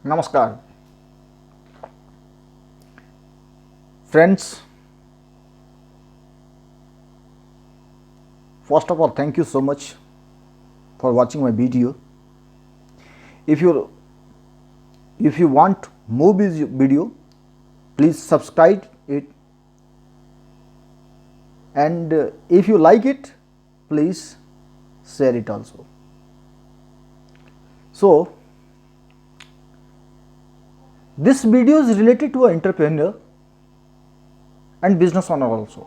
Namaskar. Friends, first of all, thank you so much for watching my video. If you want more video, please subscribe it, and if you like it, please share it also. So, this video is related to an entrepreneur and business owner also,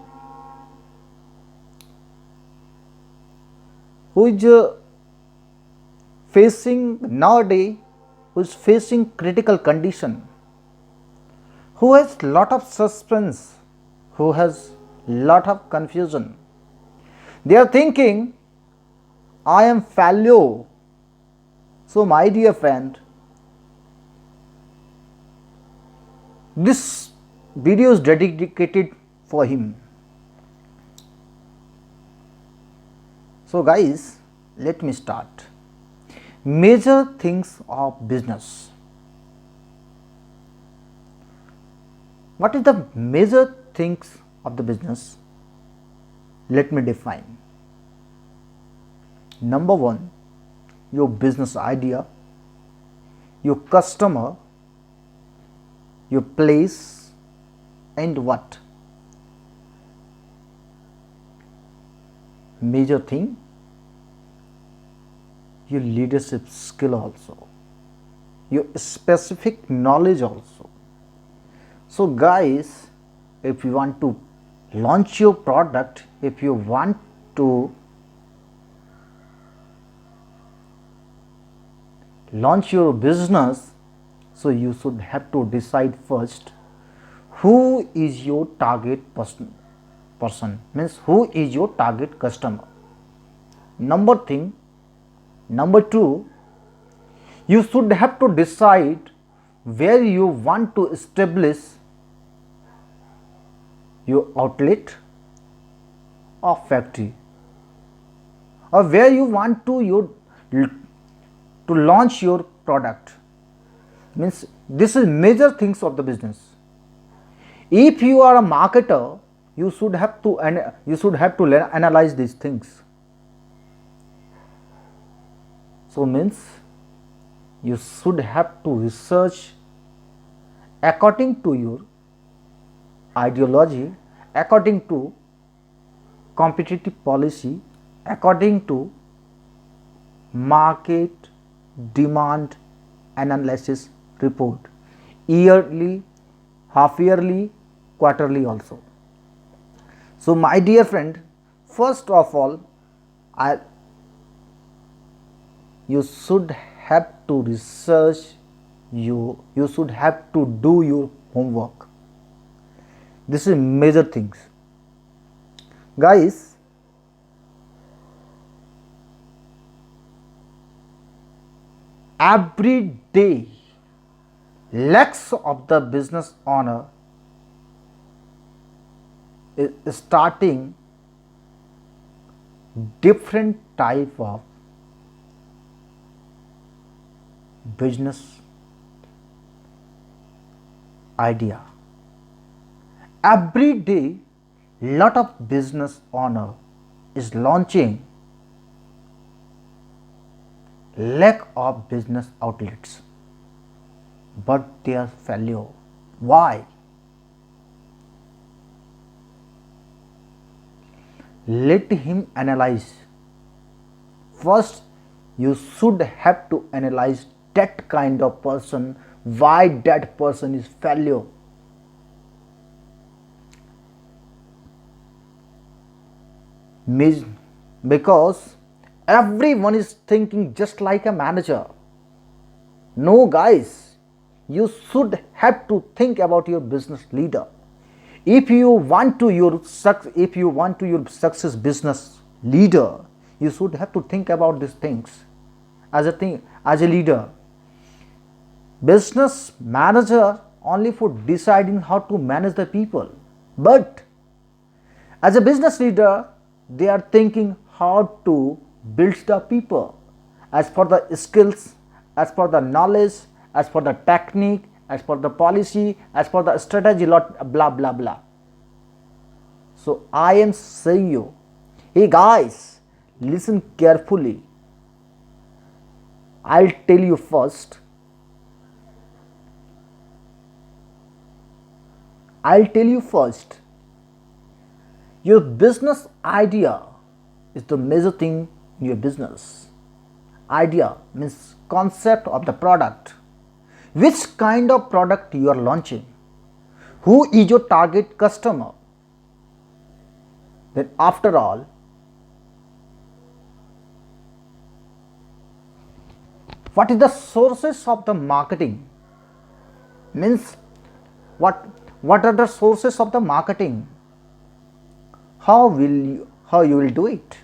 who is facing nowadays, who is facing critical condition, who has lot of suspense, who has lot of confusion. They are thinking, I am failure. So my dear friend, this video is dedicated for him. So guys, let me start. Major things of business. What is the major things of the business? Let me define. Number one, your business idea, your customer, your place, and what? Major thing, your leadership skill also, your specific knowledge also. So guys, if you want to launch your product, if you want to launch your business, so you should have to decide first who is your target person, means who is your target customer. Number two, you should have to decide where you want to establish your outlet or factory, or where you want to launch your product. Means this is major things of the business. If you are a marketer, you should have to analyze these things. So means you should have to research according to your ideology, according to competitive policy, according to market demand analysis report, yearly, half yearly, quarterly also. So my dear friend, first of all, you should have to research, you should have to do your homework. This is major things. Guys, every day lakhs of the business owner is starting different type of business idea. Every day lot of business owner is launching lack of business outlets, but they are failure. Why? Let him analyze. First, you should have to analyze that kind of person, why that person is failure. Because everyone is thinking just like a manager. No guys, you should have to think about your business leader. If you want to your success business leader, you should have to think about these things as a leader. Business manager only for deciding how to manage the people, but as a business leader, they are thinking how to build the people as per the skills, as per the knowledge, as per the technique, as per the policy, as per the strategy, lot blah blah blah. So I am saying you, hey guys, listen carefully. I'll tell you first. I'll tell you first. Your business idea is the major thing in your business. Idea means concept of the product. Which kind of product you are launching? Who is your target customer? Then after all, what is the sources of the marketing? Means what are the sources of the marketing? How you will do it?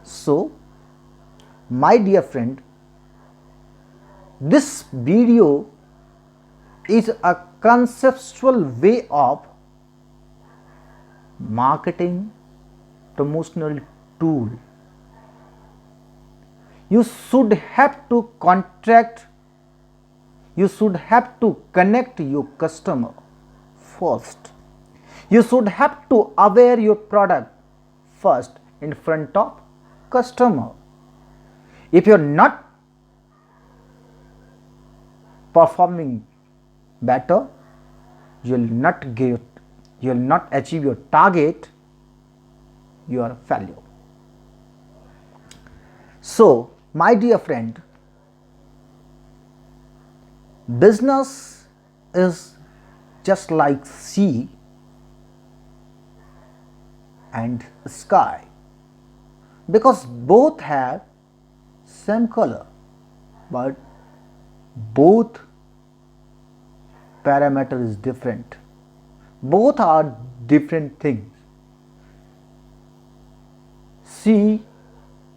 So, my dear friend, this video is a conceptual way of marketing promotional tool. You should have to connect your customer first. You should have to aware your product first in front of customer. If you are not performing better, you will not achieve your target, you are a failure. So, my dear friend, business is just like sea and sky, because both have same color but both parameter is different. Both are different things. Sea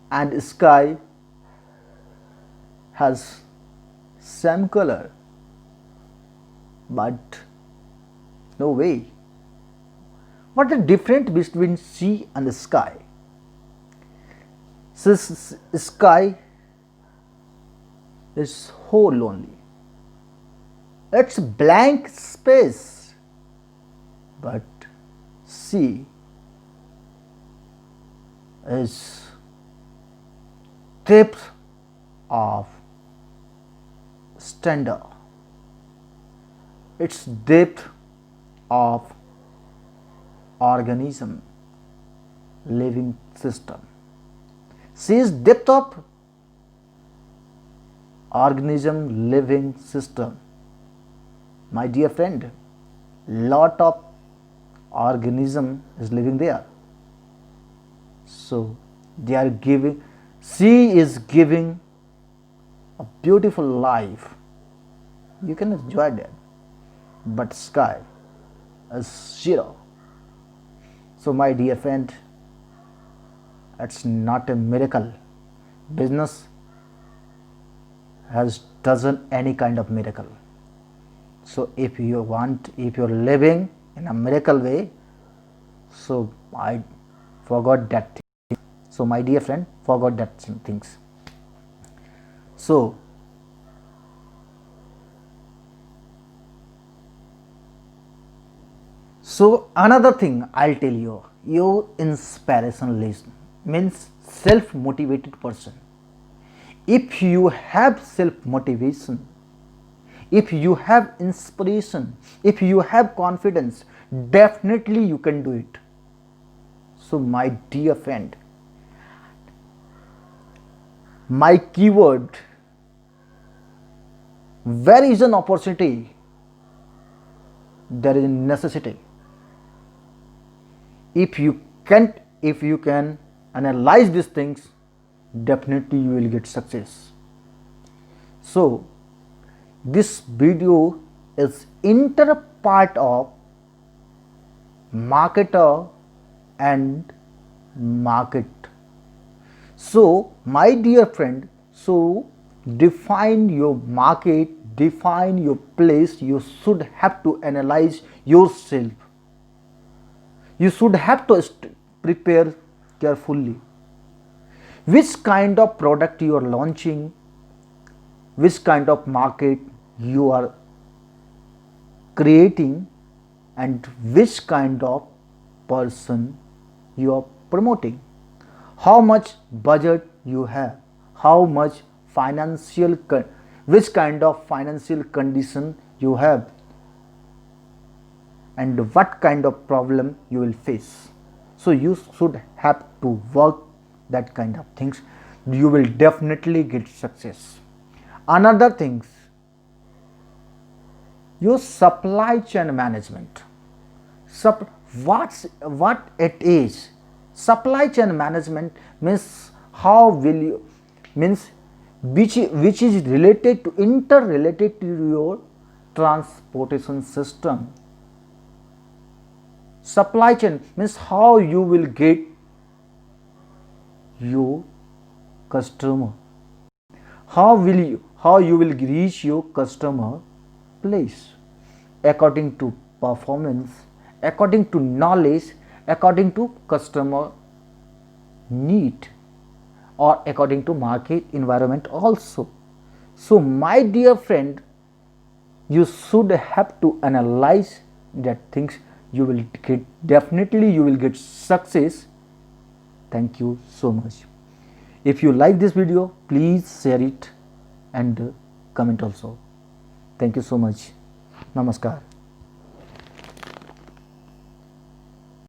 and sky has same color but no way. What is the difference between sea and sky? Sky is so lonely. It's blank space, but sea is depth of standard. It's depth of organism, living system. Sea is depth of organism, living system. My dear friend, lot of organism is living there. So they are giving, sea is giving a beautiful life. You can enjoy that, but sky is zero. So my dear friend, it's not a miracle. Business doesn't any kind of miracle. So if you're living in a miracle way, so I forgot that thing. So my dear friend, forgot that things. So another thing I'll tell you, your inspirationalist means self-motivated person. If you have self-motivation, if you have inspiration, if you have confidence, definitely you can do it. So my dear friend, my keyword, where is an opportunity, there is a necessity. If you can analyze these things, definitely you will get success. So this video is inter part of marketer and market. So my dear friend, so define your market, define your place. You should have to analyze yourself. You should have to prepare carefully. Which kind of product you are launching, which kind of market you are creating, and which kind of person you are promoting, how much budget you have, how much financial which kind of financial condition you have, and what kind of problem you will face. So you should have to work that kind of things. You will definitely get success. Another things, your supply chain management. What it is? Supply chain management means how will you, means which is related to, interrelated to your transportation system. Supply chain means how you will get your customer, how you will reach your customer place, according to performance, according to knowledge, according to customer need, or according to market environment also. So my dear friend, you should have to analyze that things. You will get, definitely you will get success. Thank you so much. If you like this video, please share it and comment also. Thank you so much. Namaskar.